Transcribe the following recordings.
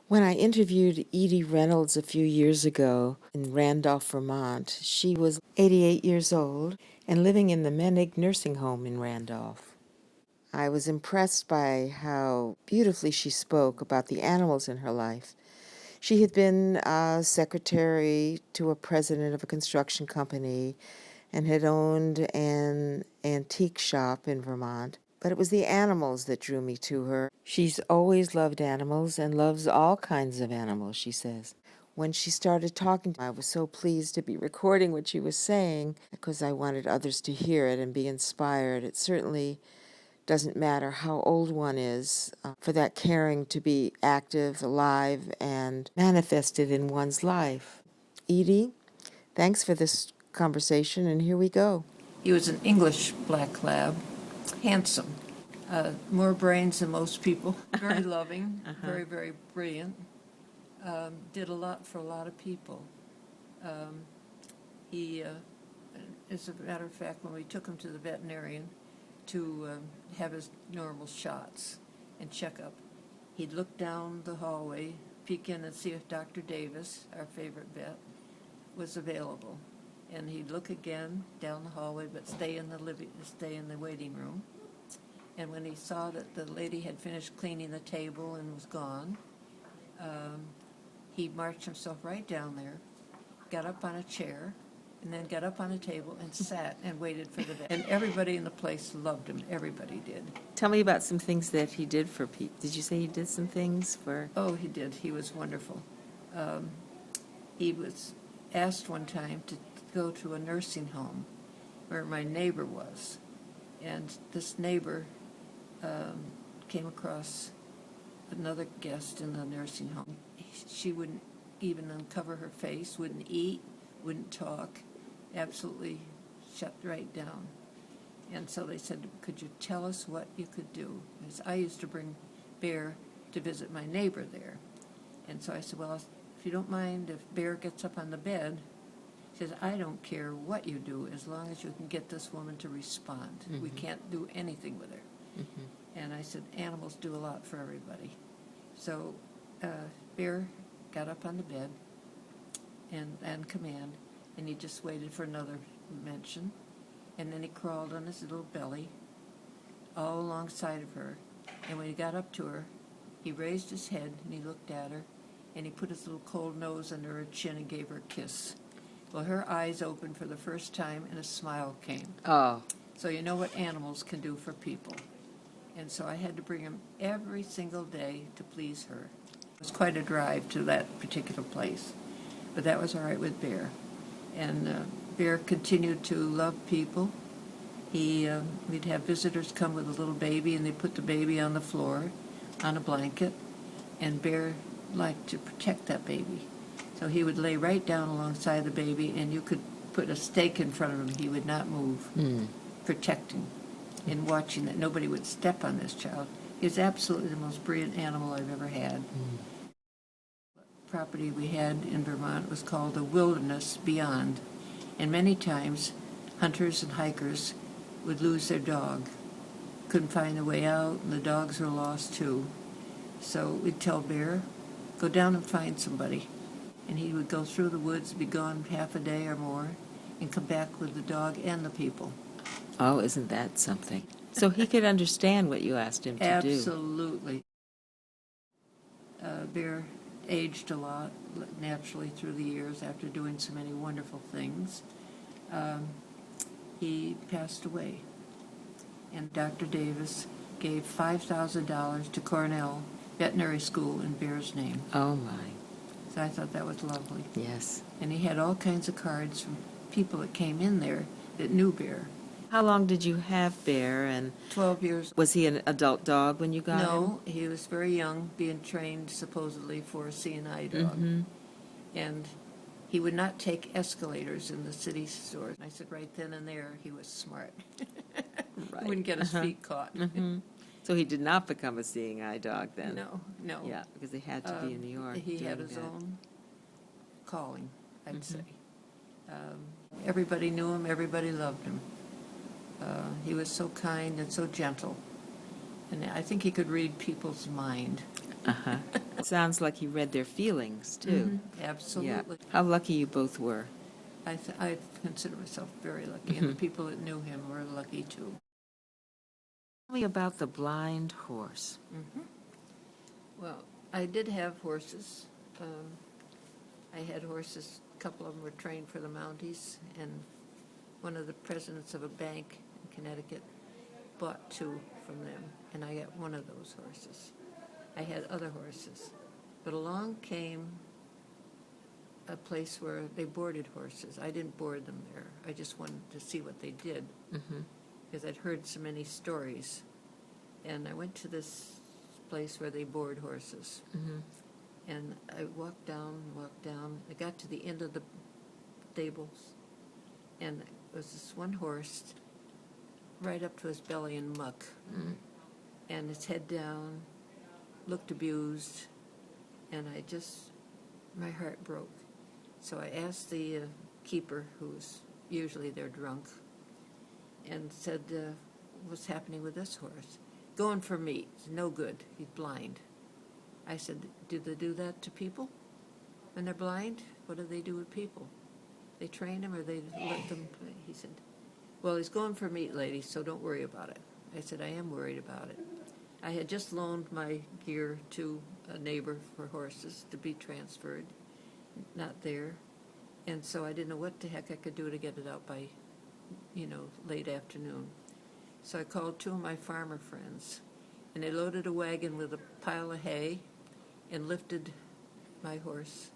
When I interviewed Edie Reynolds a few years ago in Randolph, Vermont, she was 88 years old and living in the Menig nursing home in Randolph. I was impressed by how beautifully she spoke about the animals in her life. She had been secretary to a president of a construction company and had owned an antique shop in Vermont. But it was the animals that drew me to her. She's always loved animals and loves all kinds of animals, she says. When she started talking, I was so pleased to be recording what she was saying because I wanted others to hear it and be inspired. It certainly doesn't matter how old one is, for that caring to be active, alive, and manifested in one's life. Edie, thanks for this conversation, and here we go. He was an English black lab, handsome, more brains than most people, very loving, very, very brilliant, did a lot for a lot of people. He, as a matter of fact, when we took him to the veterinarian to have his normal shots and checkup, he'd look down the hallway, peek in and see if Dr. Davis, our favorite vet, was available. And he'd look again down the hallway, but stay in the waiting room. And when he saw that the lady had finished cleaning the table and was gone, he marched himself right down there, got up on a chair, and then got up on a table and sat and waited for the vet. And everybody in the place loved him. Everybody did. Tell me about some things that he did for people. Did you say he did some things for? Oh, he did. He was wonderful. He was asked one time to go to a nursing home where my neighbor was. And this neighbor came across another guest in the nursing home. She wouldn't even uncover her face, wouldn't eat, wouldn't talk, absolutely shut right down. And so they said, could you tell us what you could do? Because I used to bring Bear to visit my neighbor there. And so I said, well, if you don't mind if Bear gets up on the bed, she says, I don't care what you do as long as you can get this woman to respond. Mm-hmm. We can't do anything with her. Mm-hmm. And I said, animals do a lot for everybody. So Bear got up on the bed and command, and he just waited for another mention. And then he crawled on his little belly all alongside of her. And when he got up to her, he raised his head and he looked at her, and he put his little cold nose under her chin and gave her a kiss. Well, her eyes opened for the first time and a smile came. Oh. So you know what animals can do for people. And so I had to bring him every single day to please her. It was quite a drive to that particular place, but that was all right with Bear. And Bear continued to love people. We'd have visitors come with a little baby, and they'd put the baby on the floor on a blanket, and Bear liked to protect that baby. So he would lay right down alongside the baby, and you could put a stake in front of him. He would not move, protecting and watching that nobody would step on this child. He was absolutely the most brilliant animal I've ever had. Property we had in Vermont was called the Wilderness Beyond, and many times hunters and hikers would lose their dog, couldn't find a way out, and the dogs were lost too. So we'd tell Bear, go down and find somebody. And he would go through the woods, be gone half a day or more, and come back with the dog and the people. Oh, isn't that something? So he could understand what you asked him to do. Absolutely. Bear aged a lot naturally through the years after doing so many wonderful things. He passed away, and Dr. Davis gave $5,000 to Cornell Veterinary School in Bear's name. Oh, my. So I thought that was lovely. Yes. And he had all kinds of cards from people that came in there that knew Bear. How long did you have Bear? And 12 years. Was he an adult dog when you got him? No, he was very young, being trained supposedly for a CNI dog. Mm-hmm. And he would not take escalators in the city stores. I said right then and there he was smart. Right. He wouldn't get his feet caught. Mm-hmm. So he did not become a seeing eye dog then? No. Yeah, because he had to be in New York. He had his own calling, I'd say. Everybody knew him, everybody loved him. He was so kind and so gentle. And I think he could read people's mind. Uh-huh. Sounds like he read their feelings, too. Yeah. Absolutely. How lucky you both were. I consider myself very lucky, and the people that knew him were lucky too. Tell me about the blind horse. Well, I did have horses. I had horses, a couple of them were trained for the Mounties, and one of the presidents of a bank in Connecticut bought two from them, and I got one of those horses. I had other horses. But along came a place where they boarded horses. I didn't board them there. I just wanted to see what they did, because I'd heard so many stories. And I went to this place where they board horses. And I walked down. I got to the end of the stables, and there was this one horse right up to his belly in muck, and his head down, looked abused, and my heart broke. So I asked the keeper, who was usually there drunk, and said, what's happening with this horse? Going for meat, no good, he's blind. I said, do they do that to people when they're blind? What do they do with people? They train them or they let them play? He said, well, he's going for meat, lady, so don't worry about it. I said, I am worried about it. I had just loaned my gear to a neighbor for horses to be transferred, not there. And so I didn't know what the heck I could do to get it out by, late afternoon. So I called two of my farmer friends, and they loaded a wagon with a pile of hay and lifted my horse,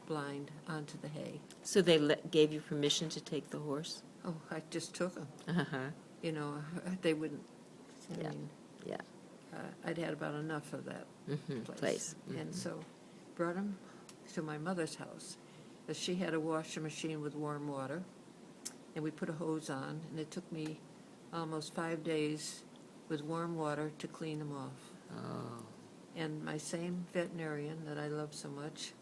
blind, onto the hay. So they gave you permission to take the horse? Oh, I just took them. Uh-huh. They wouldn't. I Yeah. mean, Yeah. I'd had about enough of that Place. And so brought him to my mother's house. She had a washing machine with warm water, and we put a hose on, and it took me almost 5 days with warm water to clean them off. Oh. And my same veterinarian that I love so much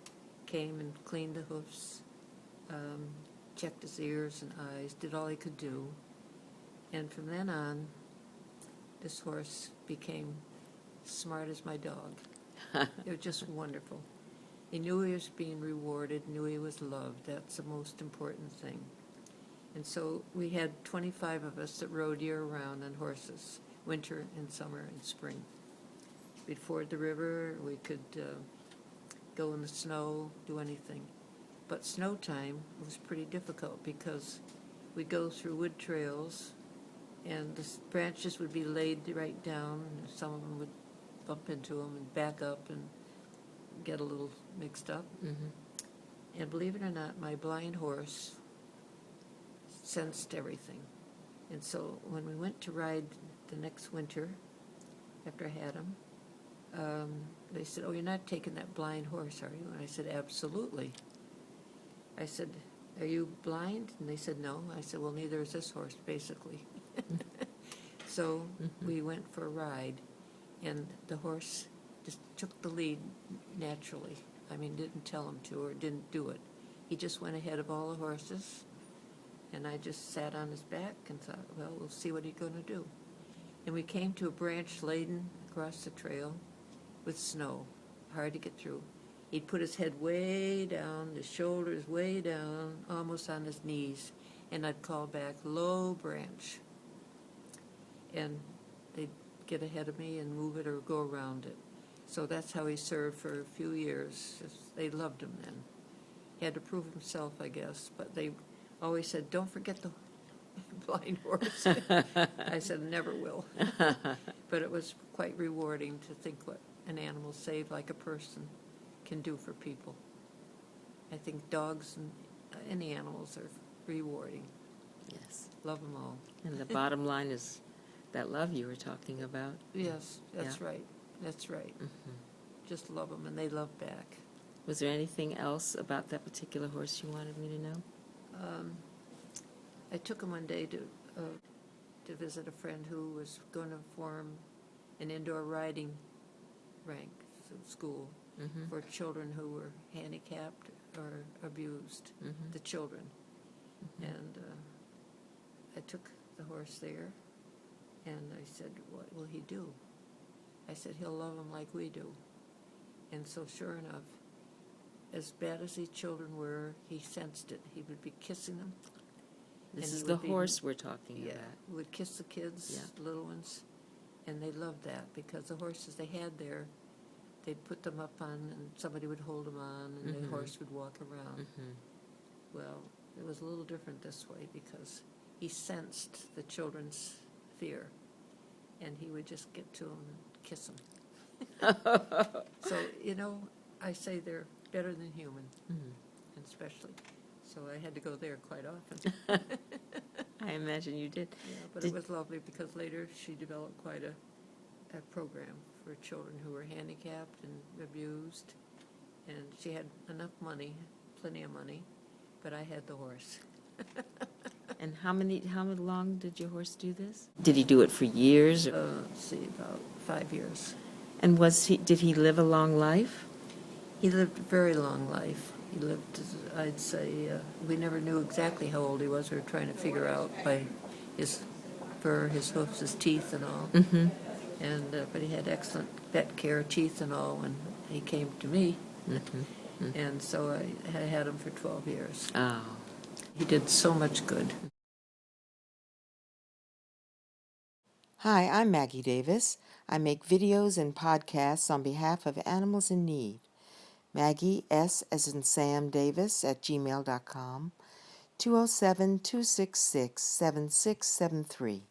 came and cleaned the hoofs, checked his ears and eyes, did all he could do. And from then on, this horse became smart as my dog. It was just wonderful. He knew he was being rewarded, knew he was loved. That's the most important thing. And so we had 25 of us that rode year-round on horses, winter and summer and spring. We'd ford the river, we could go in the snow, do anything. But snow time was pretty difficult because we'd go through wood trails, and the branches would be laid right down, and some of them would bump into them and back up and get a little mixed up. And believe it or not, my blind horse sensed everything. And so when we went to ride the next winter, after I had him, they said, oh, you're not taking that blind horse, are you? And I said, absolutely. I said, are you blind? And they said, no. I said, well, neither is this horse, basically. So we went for a ride, and the horse just took the lead naturally. I mean, didn't tell him to or didn't do it. He just went ahead of all the horses, and I just sat on his back and thought, well, we'll see what he's going to do. And we came to a branch laden across the trail with snow, hard to get through. He'd put his head way down, his shoulders way down, almost on his knees, and I'd call back, low branch. And they'd get ahead of me and move it or go around it. So that's how he served for a few years. They loved him then. He had to prove himself, I guess, but they always said, don't forget the blind horse. I said, never will. But it was quite rewarding to think what an animal saved like a person can do for people. I think dogs and any animals are rewarding. Yes. Love them all. And the bottom line is that love you were talking about. Yes, that's Yeah. right. That's right. Just love them, and they love back. Was there anything else about that particular horse you wanted me to know? I took him one day to visit a friend who was going to form an indoor riding rank school for children who were handicapped or abused, the children. And I took the horse there, and I said, what will he do? I said, he'll love them like we do. And so sure enough, as bad as these children were, he sensed it. He would be kissing them. This and is he the would be, horse we're talking yeah, about. he would kiss the kids, the little ones, and they loved that because the horses they had there, they'd put them up on, and somebody would hold them on, and the horse would walk around. Well, it was a little different this way because he sensed the children's fear, and he would just get to them and kiss them. So, I say they're better than human, and especially. So I had to go there quite often. I imagine you did. Yeah, but it was lovely because later she developed quite a program for children who were handicapped and abused. And she had enough money, plenty of money, but I had the horse. And how long did your horse do this? Did he do it for years? Let's see, about 5 years. And did he live a long life? He lived a very long life. He lived, I'd say, we never knew exactly how old he was. We were trying to figure out by his fur, his hoofs, his teeth and all. But he had excellent vet care, teeth and all, when he came to me. And so I had him for 12 years. Oh. He did so much good. Hi, I'm Maggie Davis. I make videos and podcasts on behalf of animals in need. Maggie, S as in Sam Davis at gmail.com, 207-266-7673.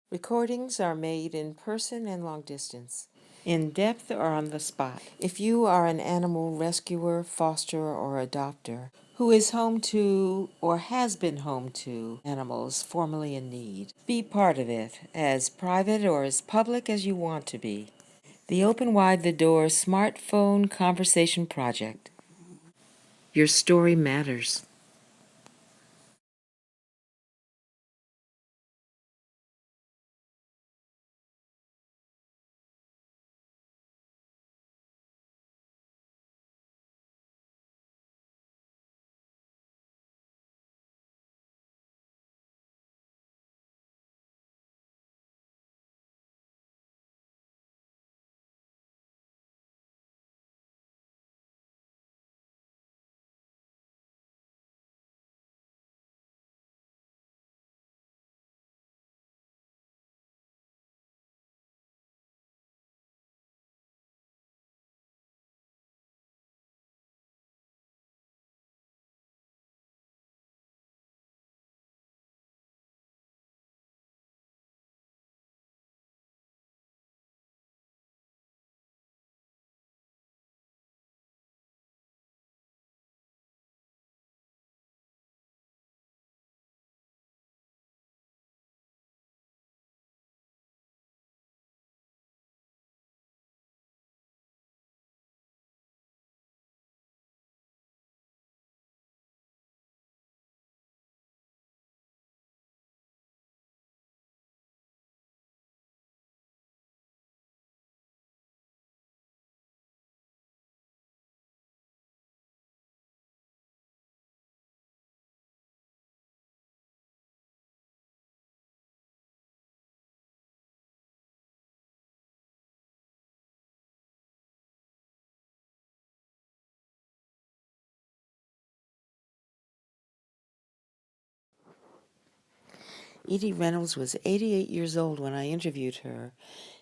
Recordings are made in person and long distance, in depth or on the spot. If you are an animal rescuer, foster, or adopter who is home to or has been home to animals formerly in need, be part of it, as private or as public as you want to be. The Open Wide the Door Smartphone Conversation Project. Your story matters. Edie Reynolds was 88 years old when I interviewed her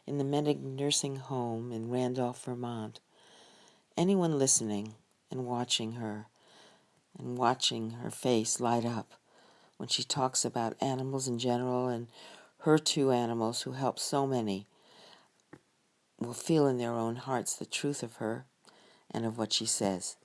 in the Menig Nursing Home in Randolph, Vermont. Anyone listening and watching her face light up when she talks about animals in general and her two animals who help so many will feel in their own hearts the truth of her and of what she says.